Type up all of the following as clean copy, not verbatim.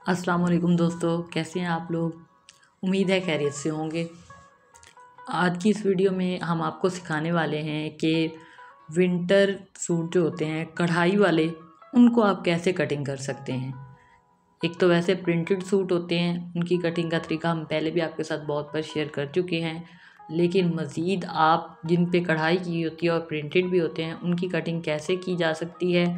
अस्सलाम वालेकुम दोस्तों, कैसे हैं आप लोग। उम्मीद है खैरियत से होंगे। आज की इस वीडियो में हम आपको सिखाने वाले हैं कि विंटर सूट जो होते हैं कढ़ाई वाले, उनको आप कैसे कटिंग कर सकते हैं। एक तो वैसे प्रिंटेड सूट होते हैं, उनकी कटिंग का तरीका हम पहले भी आपके साथ बहुत बार शेयर कर चुके हैं, लेकिन मज़ीद आप जिन पे कढ़ाई की होती है और प्रिंटेड भी होते हैं, उनकी कटिंग कैसे की जा सकती है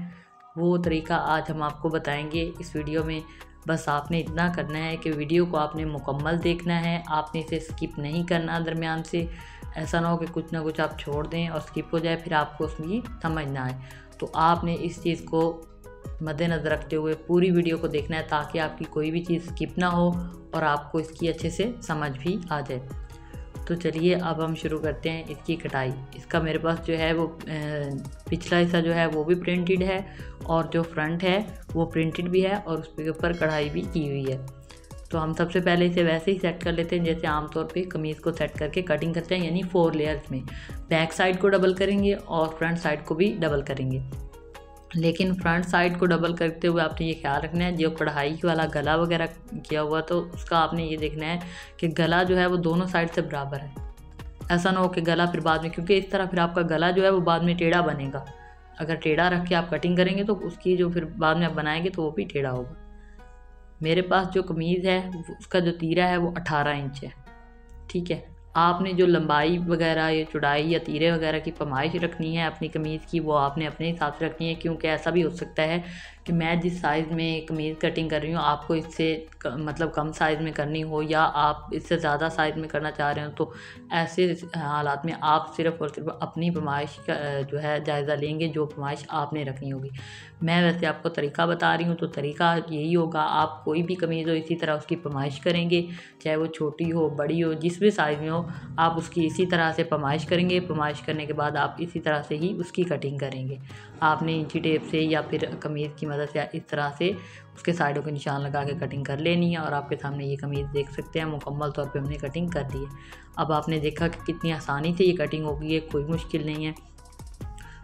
वो तरीका आज हम आपको बताएंगे इस वीडियो में। बस आपने इतना करना है कि वीडियो को आपने मुकम्मल देखना है, आपने इसे स्किप नहीं करना दरमियान से। ऐसा ना हो कि कुछ ना कुछ आप छोड़ दें और स्किप हो जाए, फिर आपको उसकी समझ ना आए। तो आपने इस चीज़ को मद्देनज़र रखते हुए पूरी वीडियो को देखना है, ताकि आपकी कोई भी चीज़ स्किप ना हो और आपको इसकी अच्छे से समझ भी आ जाए। तो चलिए अब हम शुरू करते हैं इसकी कटाई। इसका मेरे पास जो है वो पिछला हिस्सा जो है वो भी प्रिंटेड है, और जो फ्रंट है वो प्रिंटेड भी है, और उसके ऊपर कढ़ाई भी की हुई है। तो हम सबसे पहले इसे वैसे ही सेट कर लेते हैं जैसे आमतौर पे कमीज़ को सेट करके कटिंग करते हैं, यानी 4 लेयर्स में। बैक साइड को डबल करेंगे और फ्रंट साइड को भी डबल करेंगे। लेकिन फ्रंट साइड को डबल करते हुए आपने ये ख्याल रखना है, जो कढ़ाई वाला गला वगैरह किया हुआ तो उसका आपने ये देखना है कि गला जो है वो दोनों साइड से बराबर है। ऐसा ना हो कि गला फिर बाद में, क्योंकि इस तरह फिर आपका गला जो है वो बाद में टेढ़ा बनेगा। अगर टेढ़ा रख के आप कटिंग करेंगे तो उसकी जो फिर बाद में आप बनाएंगे तो वो भी टेढ़ा होगा। मेरे पास जो कमीज़ है उसका जो तीरा है वो 18 इंच है, ठीक है। आपने जो लंबाई वगैरह या चौड़ाई या तीरे वगैरह की पैमाइश रखनी है अपनी कमीज़ की, वो आपने अपने हिसाब से रखनी है, क्योंकि ऐसा भी हो सकता है कि मैं जिस साइज़ में कमीज़ कटिंग कर रही हूँ आपको इससे मतलब कम साइज़ में करनी हो, या आप इससे ज़्यादा साइज़ में करना चाह रहे हो। तो ऐसे हालात में आप सिर्फ़ और सिर्फ अपनी पैमाइश का जो है जायज़ा लेंगे, जो पैमाइश आपने रखनी होगी। मैं वैसे आपको तरीका बता रही हूँ, तो तरीका यही होगा, आप कोई भी कमीज़ हो इसी तरह उसकी पैमाइश करेंगे, चाहे वो छोटी हो बड़ी हो जिस भी साइज़ में हो, आप उसकी इसी तरह से पैमाइश करेंगे। पैमाइश करने के बाद आप इसी तरह से ही उसकी कटिंग करेंगे। आपने इंची टेप से या फिर कमीज़ की मदद से इस तरह से उसके साइडों के निशान लगा के कटिंग कर लेनी है। और आपके सामने ये कमीज़ देख सकते हैं मुकम्मल तौर पे हमने कटिंग कर दी है। अब आपने देखा कि कितनी आसानी से ये कटिंग हो गई है, कोई मुश्किल नहीं है।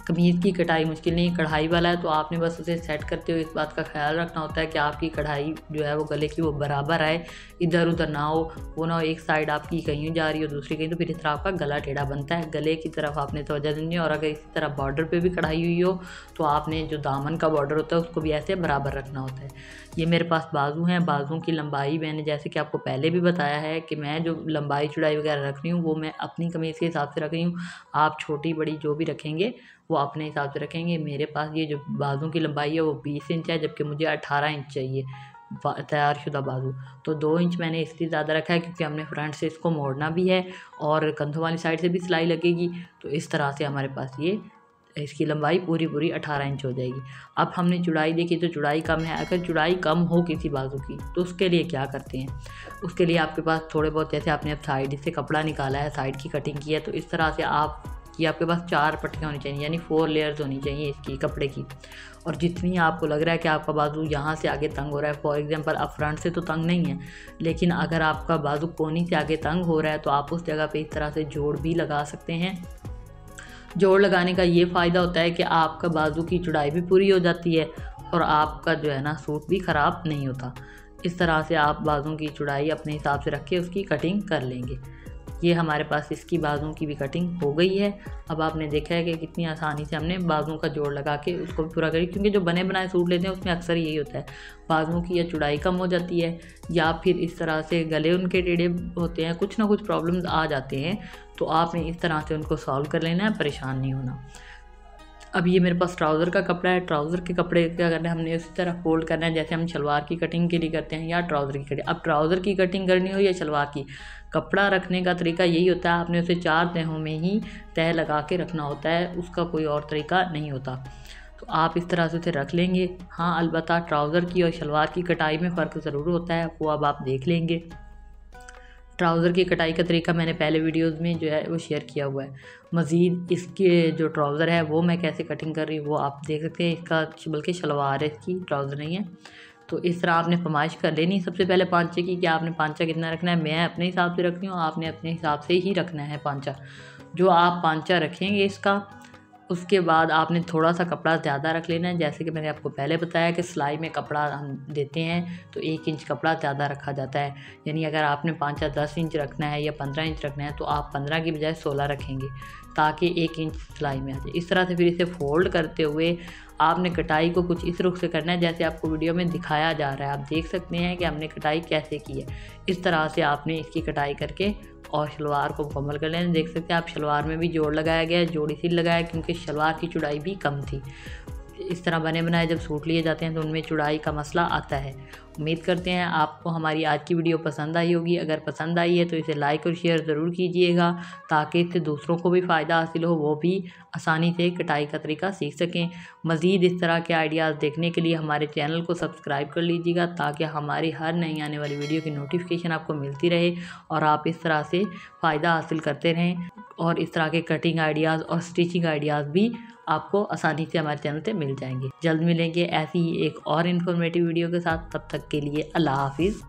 कमीज़ की कटाई मुश्किल नहीं, कढ़ाई वाला है तो आपने बस उसे सेट करते हुए इस बात का ख्याल रखना होता है कि आपकी कढ़ाई जो है वो गले की वो बराबर आए, इधर उधर ना हो। वो ना हो एक साइड आपकी कहीं जा रही हो दूसरी कहीं, तो फिर इस तरह आपका गला टेढ़ा बनता है। गले की तरफ आपने तवज्जो देनी है। और अगर इसी तरह बॉर्डर पे भी कढ़ाई हुई हो तो आपने जो दामन का बॉर्डर होता है उसको भी ऐसे बराबर रखना होता है। ये मेरे पास बाजू हैं, बाजुओं की लंबाई मैंने जैसे कि आपको पहले भी बताया है कि मैं जो लंबाई चौड़ाई वगैरह रख रही हूँ वो मैं अपनी कमीज़ के हिसाब से रख रही हूँ। आप छोटी बड़ी जो भी रखेंगे वो अपने हिसाब से रखेंगे। मेरे पास ये जो बाजू की लंबाई है वो 20 इंच है, जबकि मुझे 18 इंच चाहिए तैयारशुदा बाजू। तो 2 इंच मैंने इसलिए ज़्यादा रखा है क्योंकि हमने फ्रंट से इसको मोड़ना भी है और कंधों वाली साइड से भी सिलाई लगेगी। तो इस तरह से हमारे पास ये इसकी लंबाई पूरी 18 इंच हो जाएगी। अब हमने चौड़ाई देखी तो चौड़ाई कम है। अगर चौड़ाई कम हो किसी बाजू की तो उसके लिए क्या करते हैं, उसके लिए आपके पास थोड़े बहुत, जैसे आपने अब साइड से कपड़ा निकाला है, साइड की कटिंग की है, तो इस तरह से आपके पास 4 पट्टियाँ होनी चाहिए, यानी 4 लेयर्स होनी चाहिए इसकी कपड़े की। और जितनी आपको लग रहा है कि आपका बाजू यहाँ से आगे तंग हो रहा है, फॉर एग्जांपल अब फ्रंट से तो तंग नहीं है, लेकिन अगर आपका बाजू कोनी से आगे तंग हो रहा है तो आप उस जगह पे इस तरह से जोड़ भी लगा सकते हैं। जोड़ लगाने का ये फ़ायदा होता है कि आपका बाजू की चौड़ाई भी पूरी हो जाती है और आपका जो है ना सूट भी ख़राब नहीं होता। इस तरह से आप बाजुओं की चौड़ाई अपने हिसाब से रख के उसकी कटिंग कर लेंगे। ये हमारे पास इसकी बाजुओं की भी कटिंग हो गई है। अब आपने देखा है कि कितनी आसानी से हमने बाजुओं का जोड़ लगा के उसको भी पूरा करी, क्योंकि जो बने बनाए सूट लेते हैं उसमें अक्सर यही होता है, बाजुओं की या चौड़ाई कम हो जाती है या फिर इस तरह से गले उनके टेढ़े होते हैं, कुछ ना कुछ प्रॉब्लम्स आ जाते हैं। तो आपने इस तरह से उनको सॉल्व कर लेना है, परेशान नहीं होना। अब ये मेरे पास ट्राउज़र का कपड़ा है। ट्राउज़र के कपड़े क्या करना है, हमने उसी तरह फोल्ड करना है जैसे हम शलवार की कटिंग के लिए करते हैं या ट्राउज़र की कटिंग। अब ट्राउज़र की कटिंग करनी हो या शलवार की, कपड़ा रखने का तरीका यही होता है, आपने उसे 4 तहों में ही तह लगा के रखना होता है, उसका कोई और तरीका नहीं होता। तो आप इस तरह से उसे रख लेंगे। हाँ, अलबत्ता ट्राउज़र की और शलवार की कटाई में फ़र्क ज़रूर होता है, वो अब आप देख लेंगे। ट्राउज़र की कटाई का तरीका मैंने पहले वीडियोस में जो है वो शेयर किया हुआ है। मज़ीद इसके जो ट्राउज़र है वो मैं कैसे कटिंग कर रही हूँ वो आप देख सकते हैं। इसका बल्कि शलवार है इसकी, ट्राउज़र नहीं है। तो इस तरह आपने फरमाइश कर लेनी सबसे पहले पांचे की, कि आपने पांचा कितना रखना है। मैं अपने हिसाब से रख रही हूँ, आपने अपने हिसाब से ही रखना है पांचा। जो आप पांचा रखेंगे इसका, उसके बाद आपने थोड़ा सा कपड़ा ज़्यादा रख लेना है। जैसे कि मैंने आपको पहले बताया कि सिलाई में कपड़ा हम देते हैं तो 1 इंच कपड़ा ज़्यादा रखा जाता है। यानी अगर आपने 5 या 10 इंच रखना है या 15 इंच रखना है तो आप 15 की बजाय 16 रखेंगे ताकि 1 इंच सिलाई में आ जाए। इस तरह से फिर इसे फोल्ड करते हुए आपने कटाई को कुछ इस रुख से करना है जैसे आपको वीडियो में दिखाया जा रहा है। आप देख सकते हैं कि हमने कटाई कैसे की है। इस तरह से आपने इसकी कटाई करके और शलवार को मुकम्मल कर लेना। देख सकते हैं आप शलवार में भी जोड़ लगाया गया है, जोड़ी सिल लगाया क्योंकि शलवार की चौड़ाई भी कम थी। इस तरह बने बनाए जब सूट लिए जाते हैं तो उनमें चौड़ाई का मसला आता है। उम्मीद करते हैं आपको हमारी आज की वीडियो पसंद आई होगी। अगर पसंद आई है तो इसे लाइक और शेयर ज़रूर कीजिएगा ताकि इससे दूसरों को भी फ़ायदा हासिल हो, वो भी आसानी से कटाई का तरीका सीख सकें। मज़ीद इस तरह के आइडियाज़ देखने के लिए हमारे चैनल को सब्सक्राइब कर लीजिएगा ताकि हमारी हर नई आने वाली वीडियो की नोटिफिकेशन आपको मिलती रहे और आप इस तरह से फ़ायदा हासिल करते रहें। और इस तरह के कटिंग आइडियाज़ और स्टिचिंग आइडियाज़ भी आपको आसानी से हमारे चैनल पे मिल जाएंगे। जल्द मिलेंगे ऐसी ही एक और इन्फॉर्मेटिव वीडियो के साथ। तब तक के लिए अल्लाह हाफिज़।